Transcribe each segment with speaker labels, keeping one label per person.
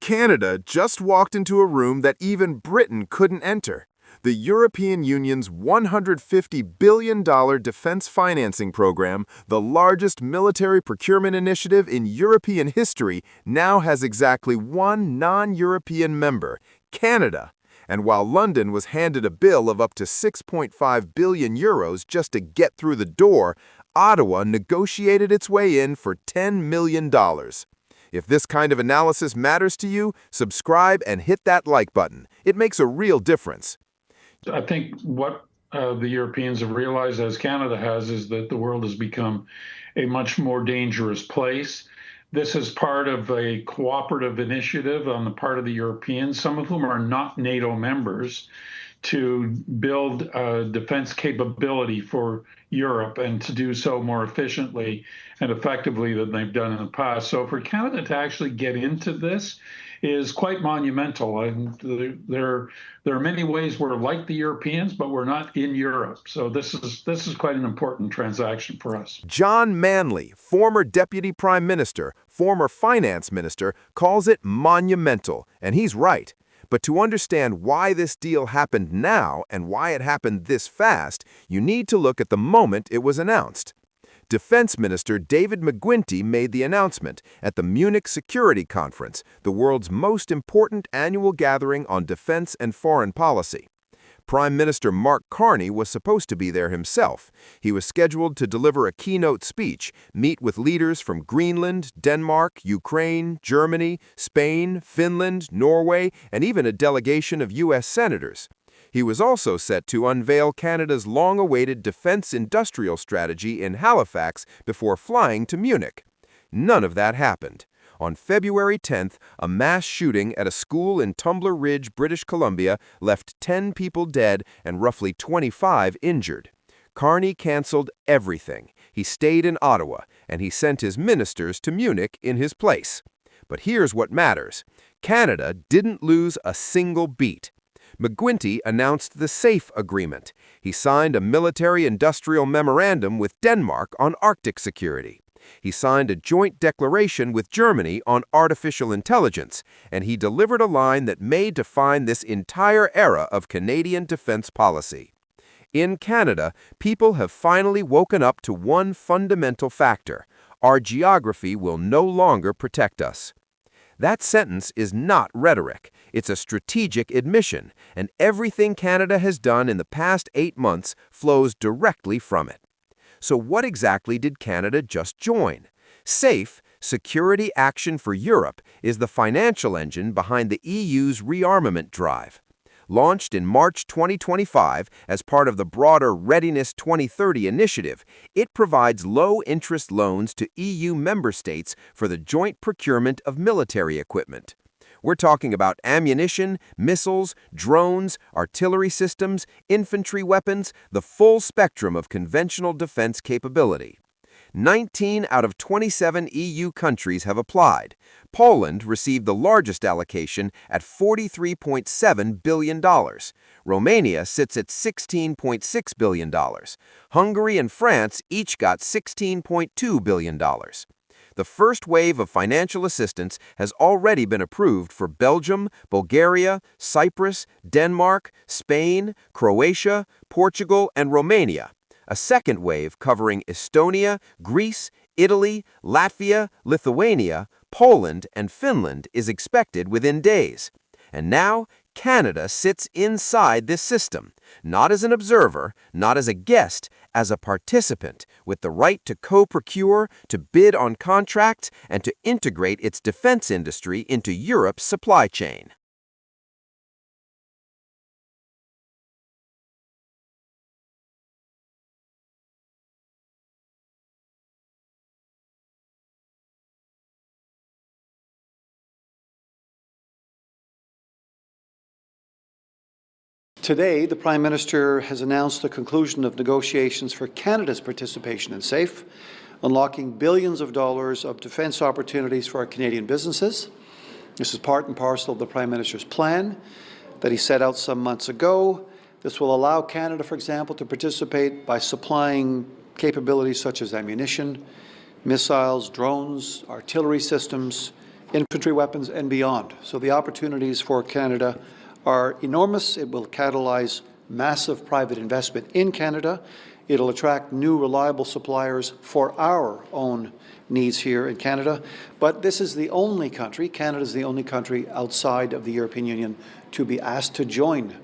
Speaker 1: Canada just walked into a room that even Britain couldn't enter. The European Union's $150 billion defense financing program, the largest military procurement initiative in European history, now has exactly one non-European member, Canada. And while London was handed a bill of up to 6.5 billion euros just to get through the door, Ottawa negotiated its way in for $10 million. If this kind of analysis matters to you, subscribe and hit that like button. It makes a real difference.
Speaker 2: I think what the Europeans have realized, as Canada has, is that the world has become a much more dangerous place. This is part of a cooperative initiative on the part of the Europeans, some of whom are not NATO members, to build a defense capability for Europe and to do so more efficiently and effectively than they've done in the past. So for Canada to actually get into this is quite monumental. And there are many ways we're like the Europeans, but we're not in Europe. So this is quite an important transaction for us.
Speaker 1: John Manley, former Deputy Prime Minister, former Finance Minister, calls it monumental, and he's right. But to understand why this deal happened now and why it happened this fast, you need to look at the moment it was announced. Defense Minister David McGuinty made the announcement at the Munich Security Conference, the world's most important annual gathering on defense and foreign policy. Prime Minister Mark Carney was supposed to be there himself. He was scheduled to deliver a keynote speech, meet with leaders from Greenland, Denmark, Ukraine, Germany, Spain, Finland, Norway, and even a delegation of U.S. senators. He was also set to unveil Canada's long-awaited defense industrial strategy in Halifax before flying to Munich. None of that happened. On February 10th, a mass shooting at a school in Tumbler Ridge, British Columbia, left 10 people dead and roughly 25 injured. Carney canceled everything. He stayed in Ottawa, and he sent his ministers to Munich in his place. But here's what matters. Canada didn't lose a single beat. McGuinty announced the SAFE agreement. He signed a military-industrial memorandum with Denmark on Arctic security. He signed a joint declaration with Germany on artificial intelligence, and he delivered a line that may define this entire era of Canadian defense policy. In Canada, people have finally woken up to one fundamental factor: our geography will no longer protect us. That sentence is not rhetoric. It's a strategic admission, and everything Canada has done in the past 8 months flows directly from it. So what exactly did Canada just join? SAFE, Security Action for Europe, is the financial engine behind the EU's rearmament drive. Launched in March 2025 as part of the broader Readiness 2030 initiative, it provides low-interest loans to EU member states for the joint procurement of military equipment. We're talking about ammunition, missiles, drones, artillery systems, infantry weapons, the full spectrum of conventional defense capability. 19 out of 27 EU countries have applied. Poland received the largest allocation at $43.7 billion. Romania sits at $16.6 billion. Hungary and France each got $16.2 billion. The first wave of financial assistance has already been approved for Belgium, Bulgaria, Cyprus, Denmark, Spain, Croatia, Portugal, and Romania. A second wave covering Estonia, Greece, Italy, Latvia, Lithuania, Poland, and Finland is expected within days. And now, Canada sits inside this system, not as an observer, not as a guest, as a participant, with the right to co-procure, to bid on contracts, and to integrate its defense industry into Europe's supply chain.
Speaker 3: Today, the Prime Minister has announced the conclusion of negotiations for Canada's participation in SAFE, unlocking billions of dollars of defence opportunities for our Canadian businesses. This is part and parcel of the Prime Minister's plan that he set out some months ago. This will allow Canada, for example, to participate by supplying capabilities such as ammunition, missiles, drones, artillery systems, infantry weapons, and beyond. So the opportunities for Canada are enormous. It will catalyze massive private investment in Canada. It'll attract new reliable suppliers for our own needs here in Canada. But this is the only country, Canada is the only country outside of the European Union to be asked to join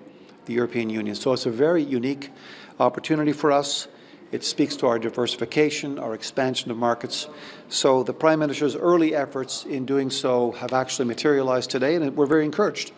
Speaker 3: the European Union. So it's a very unique opportunity for us. It speaks to our diversification, our expansion of markets. So the Prime Minister's early efforts in doing so have actually materialized today, and we're very encouraged.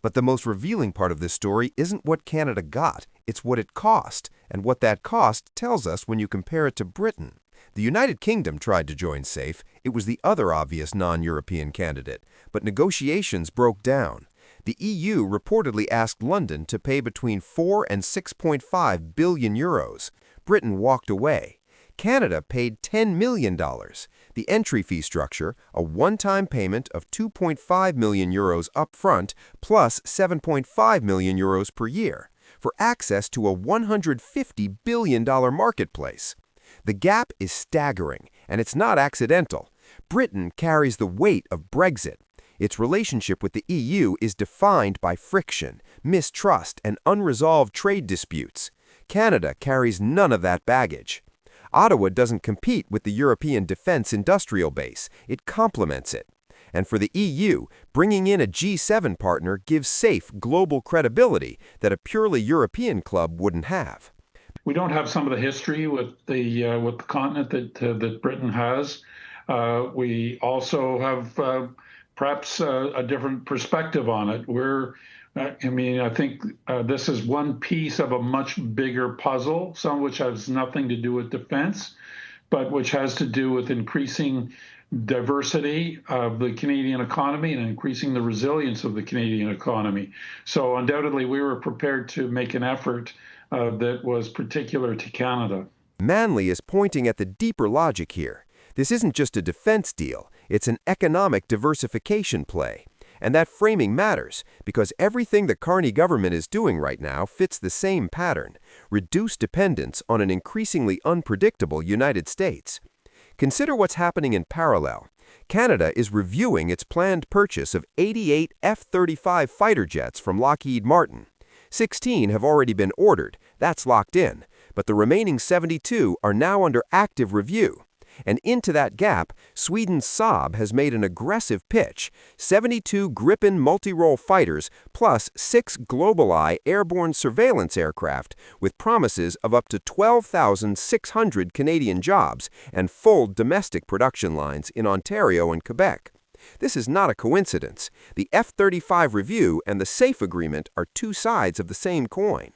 Speaker 1: But the most revealing part of this story isn't what Canada got, it's what it cost. And what that cost tells us when you compare it to Britain. The United Kingdom tried to join SAFE. It was the other obvious non-European candidate. But negotiations broke down. The EU reportedly asked London to pay between 4 and 6.5 billion euros. Britain walked away. Canada paid $10 million. The entry fee structure, a one-time payment of 2.5 million euros upfront plus 7.5 million euros per year, for access to a $150 billion marketplace. The gap is staggering, and it's not accidental. Britain carries the weight of Brexit. Its relationship with the EU is defined by friction, mistrust, and unresolved trade disputes. Canada carries none of that baggage. Ottawa doesn't compete with the European defense industrial base. It complements it. And for the EU, bringing in a G7 partner gives SAFE global credibility that a purely European club wouldn't have.
Speaker 2: We don't have some of the history with the continent that Britain has. We also have perhaps a different perspective on it. I think this is one piece of a much bigger puzzle, some of which has nothing to do with defense, but which has to do with increasing diversity of the Canadian economy and increasing the resilience of the Canadian economy. So undoubtedly, we were prepared to make an effort that was particular to Canada.
Speaker 1: Manley is pointing at the deeper logic here. This isn't just a defense deal, it's an economic diversification play. And that framing matters, because everything the Carney government is doing right now fits the same pattern: reduce dependence on an increasingly unpredictable United States. Consider what's happening in parallel. Canada is reviewing its planned purchase of 88 F-35 fighter jets from Lockheed Martin. 16 have already been ordered, that's locked in, but the remaining 72 are now under active review. And into that gap, Sweden's Saab has made an aggressive pitch: 72 Gripen multi-role fighters plus 6 GlobalEye airborne surveillance aircraft with promises of up to 12,600 Canadian jobs and full domestic production lines in Ontario and Quebec. This is not a coincidence. The F-35 review and the SAFE agreement are two sides of the same coin.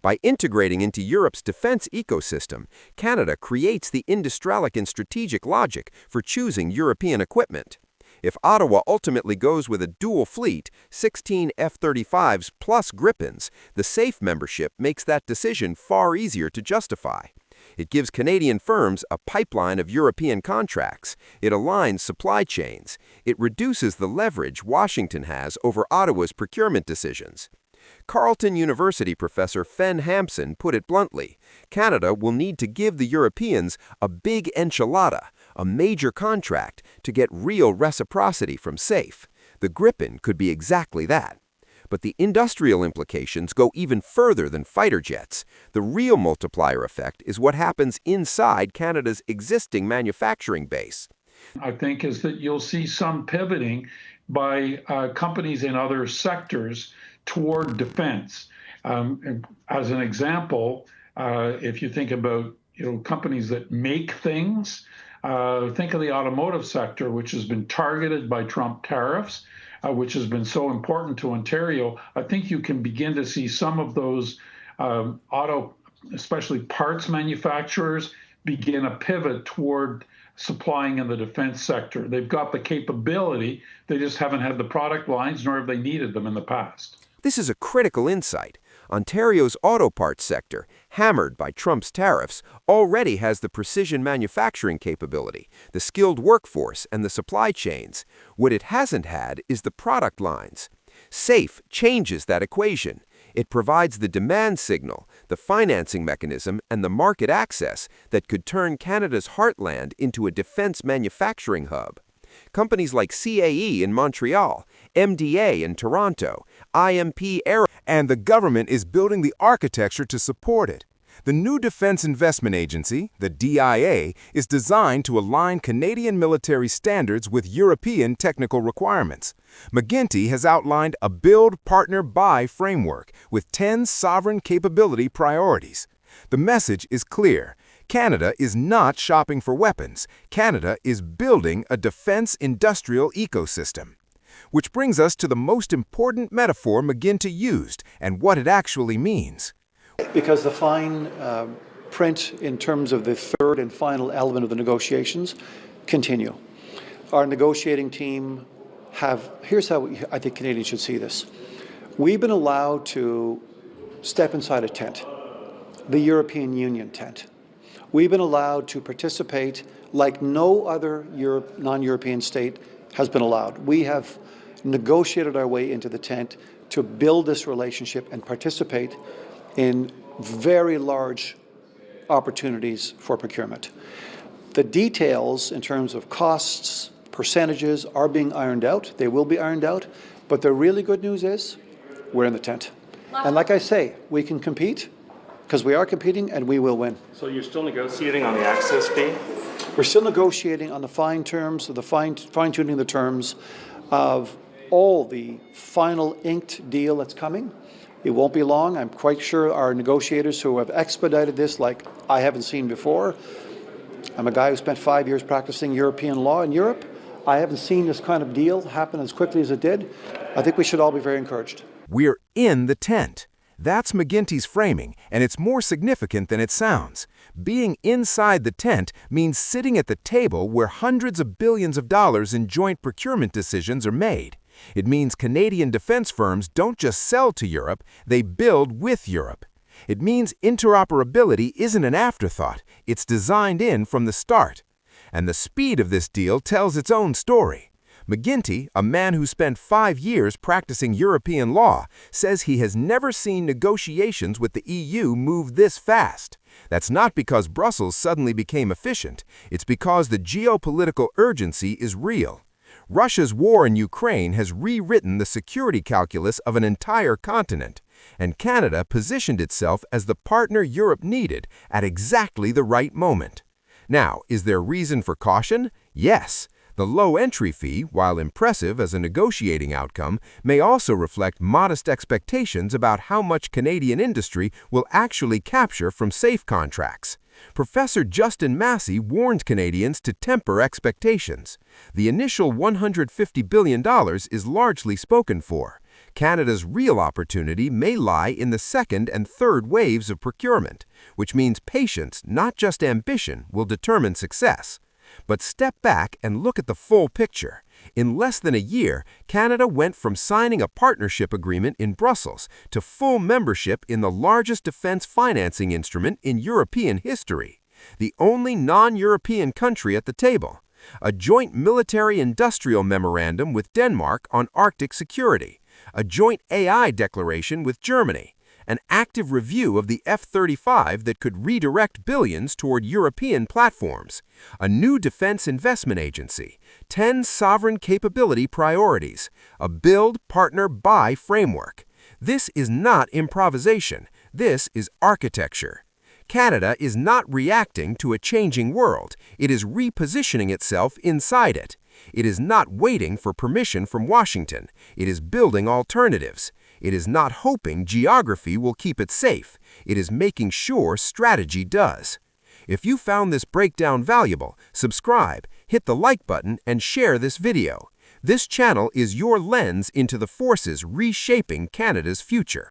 Speaker 1: By integrating into Europe's defense ecosystem, Canada creates the industrial and strategic logic for choosing European equipment. If Ottawa ultimately goes with a dual fleet, 16 F-35s plus Gripens, the SAFE membership makes that decision far easier to justify. It gives Canadian firms a pipeline of European contracts. It aligns supply chains. It reduces the leverage Washington has over Ottawa's procurement decisions. Carleton University professor Fen Hampson put it bluntly: Canada will need to give the Europeans a big enchilada, a major contract, to get real reciprocity from SAFE. The Gripen could be exactly that. But the industrial implications go even further than fighter jets. The real multiplier effect is what happens inside Canada's existing manufacturing base.
Speaker 2: I think is that you'll see some pivoting by companies in other sectors toward defense. As an example, if you think about companies that make things, think of the automotive sector, which has been targeted by Trump tariffs, which has been so important to Ontario. I think you can begin to see some of those especially parts manufacturers, begin a pivot toward supplying in the defense sector. They've got the capability, they just haven't had the product lines, nor have they needed them in the past.
Speaker 1: This is a critical insight. Ontario's auto parts sector, hammered by Trump's tariffs, already has the precision manufacturing capability, the skilled workforce, and the supply chains. What it hasn't had is the product lines. SAFE changes that equation. It provides the demand signal, the financing mechanism, and the market access that could turn Canada's heartland into a defense manufacturing hub. Companies like CAE in Montreal, MDA in Toronto, IMP Aero, and the government is building the architecture to support it. The new Defense Investment Agency, the DIA, is designed to align Canadian military standards with European technical requirements. McGuinty has outlined a build, partner, buy framework with 10 sovereign capability priorities. The message is clear. Canada is not shopping for weapons. Canada is building a defense industrial ecosystem. Which brings us to the most important metaphor McGuinty used and what it actually means.
Speaker 3: Because the fine print in terms of the third and final element of the negotiations continue. Our negotiating team here's how I think Canadians should see this. We've been allowed to step inside a tent, the European Union tent. We've been allowed to participate like no other non-European state has been allowed. We have negotiated our way into the tent to build this relationship and participate in very large opportunities for procurement. The details in terms of costs, percentages are being ironed out. They will be ironed out. But the really good news is we're in the tent. And like I say, we can compete because we are competing and we will win.
Speaker 4: So you're still negotiating on the access fee?
Speaker 3: We're still negotiating on the fine terms, the fine-tuning the terms of all the final inked deal that's coming. It won't be long. I'm quite sure our negotiators who have expedited this like I haven't seen before. I'm a guy who spent 5 years practicing European law in Europe. I haven't seen this kind of deal happen as quickly as it did. I think we should all be very encouraged.
Speaker 1: We're in the tent. That's McGuinty's framing, and it's more significant than it sounds. Being inside the tent means sitting at the table where hundreds of billions of dollars in joint procurement decisions are made. It means Canadian defense firms don't just sell to Europe, they build with Europe. It means interoperability isn't an afterthought, it's designed in from the start. And the speed of this deal tells its own story. McGuinty, a man who spent 5 years practicing European law, says he has never seen negotiations with the EU move this fast. That's not because Brussels suddenly became efficient, it's because the geopolitical urgency is real. Russia's war in Ukraine has rewritten the security calculus of an entire continent, and Canada positioned itself as the partner Europe needed at exactly the right moment. Now, is there reason for caution? Yes. The low entry fee, while impressive as a negotiating outcome, may also reflect modest expectations about how much Canadian industry will actually capture from safe contracts. Professor Justin Massey warned Canadians to temper expectations. The initial $150 billion is largely spoken for. Canada's real opportunity may lie in the second and third waves of procurement, which means patience, not just ambition, will determine success. But step back and look at the full picture. In less than a year, Canada went from signing a partnership agreement in Brussels to full membership in the largest defense financing instrument in European history. The only non-European country at the table. A joint military-industrial memorandum with Denmark on Arctic security. A joint AI declaration with Germany. An active review of the F-35 that could redirect billions toward European platforms, a new defense investment agency, 10 sovereign capability priorities, a build, partner, buy framework. This is not improvisation. This is architecture. Canada is not reacting to a changing world. It is repositioning itself inside it. It is not waiting for permission from Washington. It is building alternatives. It is not hoping geography will keep it safe. It is making sure strategy does. If you found this breakdown valuable, subscribe, hit the like button, and share this video. This channel is your lens into the forces reshaping Canada's future.